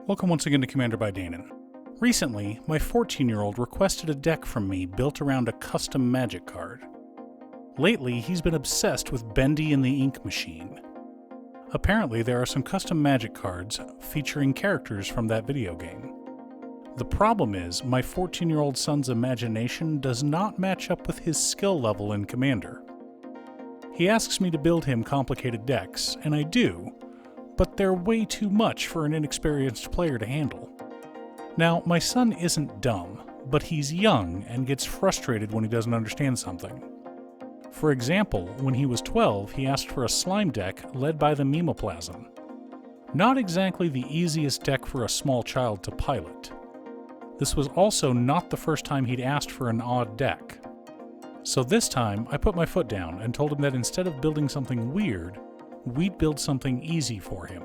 Welcome once again to Commander by Danon. Recently, my 14-year-old requested a deck from me built around a custom Magic card. Lately, he's been obsessed with Bendy and the Ink Machine. Apparently, there are some custom Magic cards featuring characters from that video game. The problem is, my 14-year-old son's imagination does not match up with his skill level in Commander. He asks me to build him complicated decks, and I do, but they're way too much for an inexperienced player to handle. Now, my son isn't dumb, but he's young and gets frustrated when he doesn't understand something. For example, when he was 12, he asked for a slime deck led by the Memoplasm. Not exactly the easiest deck for a small child to pilot. This was also not the first time he'd asked for an odd deck. So this time, I put my foot down and told him that instead of building something weird, we'd build something easy for him.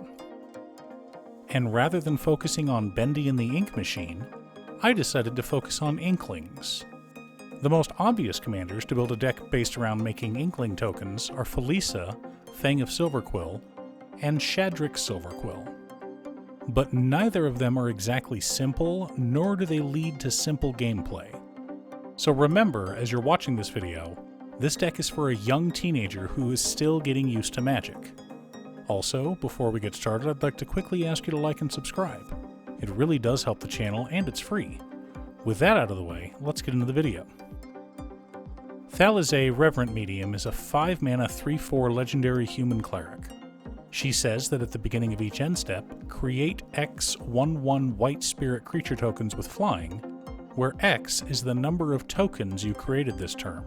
And rather than focusing on Bendy and the Ink Machine, I decided to focus on Inklings. The most obvious commanders to build a deck based around making Inkling tokens are Felisa, Fang of Silverquill, and Shadrick Silverquill. But neither of them are exactly simple, nor do they lead to simple gameplay. So remember, as you're watching this video, this deck is for a young teenager who is still getting used to Magic. Also, before we get started, I'd like to quickly ask you to like and subscribe. It really does help the channel, and it's free. With that out of the way, let's get into the video. Thalize Reverent Medium is a 5-mana 3/4 legendary human cleric. She says that at the beginning of each end step, create X 1/1 white spirit creature tokens with flying, where X is the number of tokens you created this turn.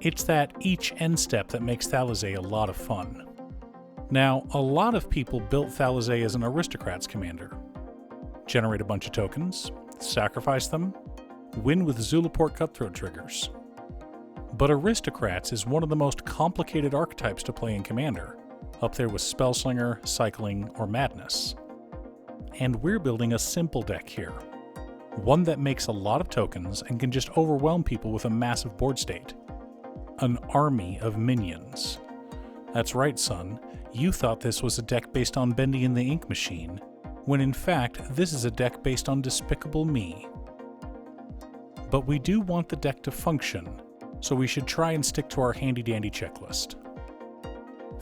It's that each end step that makes Thalize a lot of fun. Now, a lot of people built Thalize as an Aristocrats commander. Generate a bunch of tokens, sacrifice them, win with Zulaport Cutthroat triggers. But Aristocrats is one of the most complicated archetypes to play in Commander, up there with Spellslinger, Cycling, or Madness. And we're building a simple deck here. One that makes a lot of tokens and can just overwhelm people with a massive board state. An army of minions. That's right, son. You thought this was a deck based on Bendy and the Ink Machine, when in fact, this is a deck based on Despicable Me. But we do want the deck to function, so we should try and stick to our handy-dandy checklist.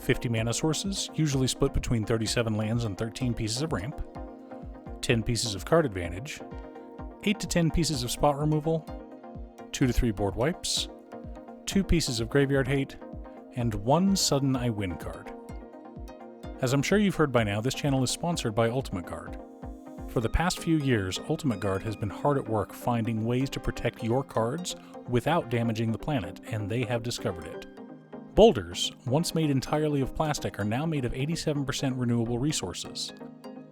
50 mana sources, usually split between 37 lands and 13 pieces of ramp, 10 pieces of card advantage, 8 to 10 pieces of spot removal, 2 to 3 board wipes, 2 pieces of graveyard hate, and 1 sudden I win card. As I'm sure you've heard by now, this channel is sponsored by Ultimate Guard. For the past few years, Ultimate Guard has been hard at work finding ways to protect your cards without damaging the planet, and they have discovered it. Boulders, once made entirely of plastic, are now made of 87% renewable resources.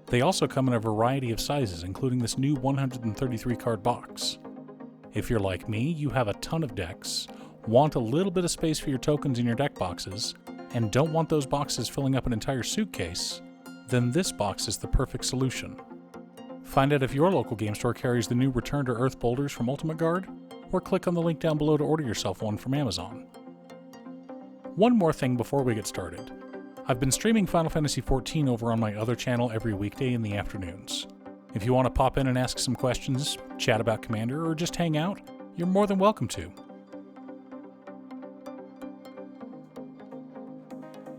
They also come in a variety of sizes, including this new 133 card box. If you're like me, you have a ton of decks, want a little bit of space for your tokens in your deck boxes, and don't want those boxes filling up an entire suitcase, then this box is the perfect solution. Find out if your local game store carries the new Return to Earth boulders from Ultimate Guard, or click on the link down below to order yourself one from Amazon. One more thing before we get started. I've been streaming Final Fantasy XIV over on my other channel every weekday in the afternoons. If you want to pop in and ask some questions, chat about Commander, or just hang out, you're more than welcome to.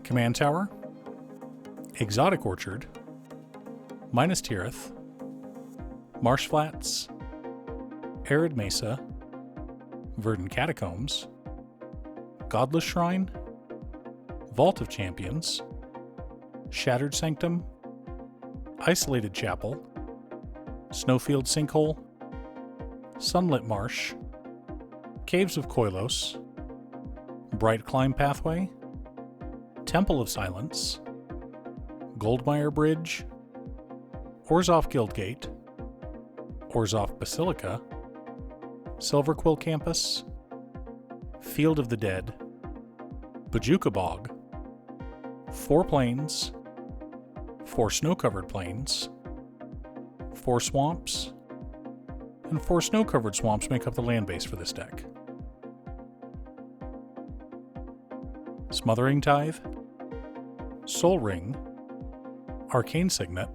Command Tower, Exotic Orchard, Minas Tirith, Marsh Flats, Arid Mesa, Verdant Catacombs, Godless Shrine, Vault of Champions, Shattered Sanctum, Isolated Chapel, Snowfield Sinkhole, Sunlit Marsh, Caves of Koilos, Bright Climb Pathway, Temple of Silence, Goldmire Bridge, Orzhov Guildgate, Orzhov Basilica, Silverquill Campus, Field of the Dead, Bojuka Bog, 4 plains, 4 snow-covered plains, 4 swamps, and 4 snow-covered swamps make up the land base for this deck. Smothering Tithe, Soul Ring, Arcane Signet,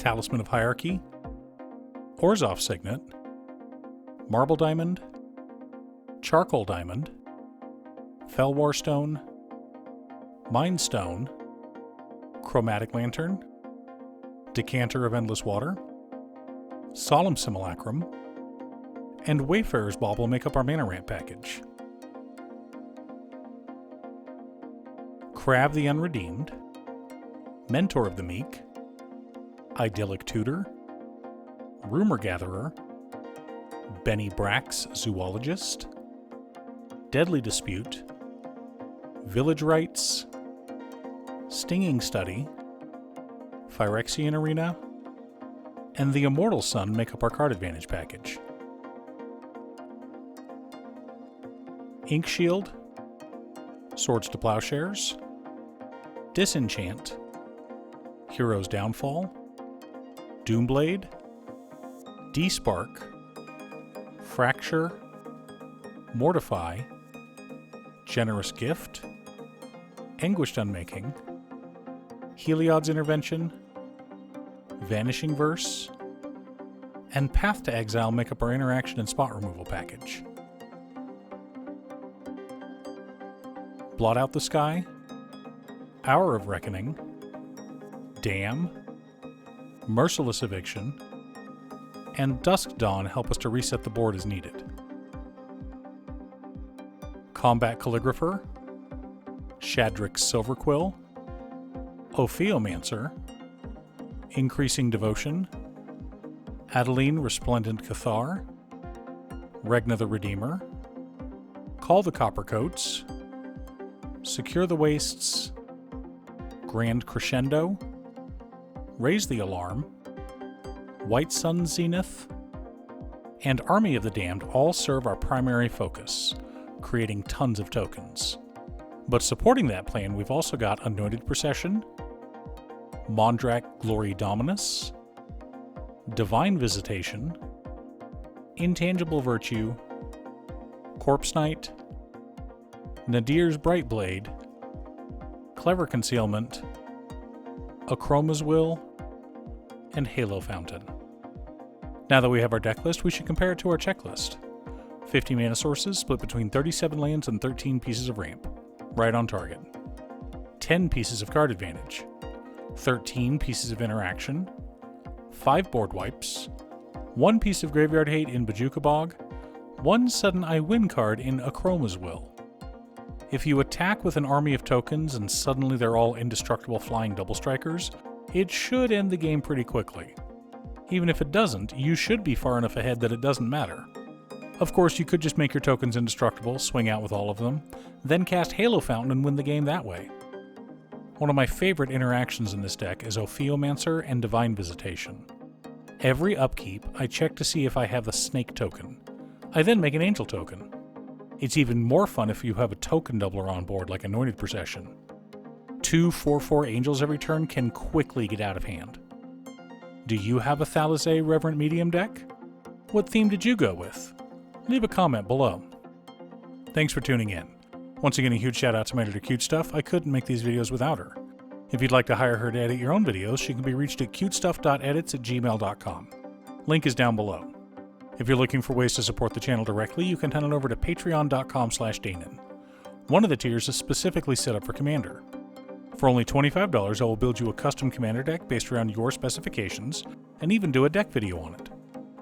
Talisman of Hierarchy, Orzhov Signet, Marble Diamond, Charcoal Diamond, Felwar Stone, Mind Stone, Chromatic Lantern, Decanter of Endless Water, Solemn Simulacrum, and Wayfarer's Bauble make up our mana ramp package. Crab the Unredeemed, Mentor of the Meek, Idyllic Tutor, Rumor Gatherer, Benny Brack's Zoologist, Deadly Dispute, Village Rites, Stinging Study, Phyrexian Arena, and the Immortal Sun make up our card advantage package. Ink Shield, Swords to Plowshares, Disenchant, Hero's Downfall, Doomblade, Despark, Fracture, Mortify, Generous Gift, Anguished Unmaking, Heliod's Intervention, Vanishing Verse, and Path to Exile make up our interaction and spot removal package. Blot Out the Sky, Hour of Reckoning, Dam, Merciless Eviction, and Dusk Dawn help us to reset the board as needed. Combat Calligrapher, Shadrick's Silverquill, Ophiomancer, Increasing Devotion, Adeline Resplendent Cathar, Regna the Redeemer, Call the Coppercoats, Secure the Wastes, Grand Crescendo, Raise the Alarm, White Sun Zenith, and Army of the Damned all serve our primary focus, creating tons of tokens. But supporting that plan, we've also got Anointed Procession, Mondrak Glory Dominus, Divine Visitation, Intangible Virtue, Corpse Knight, Nadir's Bright Blade, Clever Concealment, Akroma's Will, and Halo Fountain. Now that we have our deck list, we should compare it to our checklist. 50 mana sources split between 37 lands and 13 pieces of ramp. Right on target. 10 pieces of card advantage. 13 pieces of interaction. 5 board wipes. 1 piece of graveyard hate in Bojuka Bog. 1 sudden I win card in Akroma's Will. If you attack with an army of tokens and suddenly they're all indestructible flying double strikers, it should end the game pretty quickly. Even if it doesn't, you should be far enough ahead that it doesn't matter. Of course, you could just make your tokens indestructible, swing out with all of them, then cast Halo Fountain and win the game that way. One of my favorite interactions in this deck is Ophiomancer and Divine Visitation. Every upkeep, I check to see if I have the Snake token. I then make an Angel token. It's even more fun if you have a token doubler on board like Anointed Procession. 2 4/4 Angels every turn can quickly get out of hand. Do you have a Thalizay Reverent Medium deck? What theme did you go with? Leave a comment below. Thanks for tuning in. Once again, a huge shout out to my editor Cute Stuff. I couldn't make these videos without her. If you'd like to hire her to edit your own videos, she can be reached at cutestuff.edits@gmail.com. Link is down below. If you're looking for ways to support the channel directly, you can head on over to patreon.com/Danon. One of the tiers is specifically set up for Commander. For only $25, I will build you a custom Commander deck based around your specifications, and even do a deck video on it.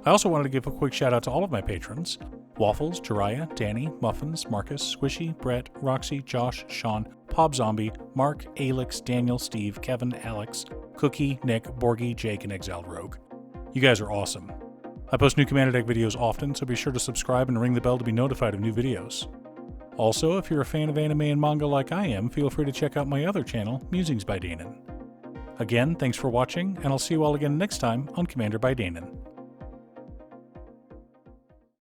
I also wanted to give a quick shout out to all of my patrons: Waffles, Jiraiya, Danny, Muffins, Marcus, Squishy, Brett, Roxy, Josh, Sean, Pob Zombie, Mark, Alex, Daniel, Steve, Kevin, Alex, Cookie, Nick, Borgie, Jake, and Exiled Rogue. You guys are awesome. I post new Commander deck videos often, so be sure to subscribe and ring the bell to be notified of new videos. Also, if you're a fan of anime and manga like I am, feel free to check out my other channel, Musings by Danon. Again, thanks for watching, and I'll see you all again next time on Commander by Danon.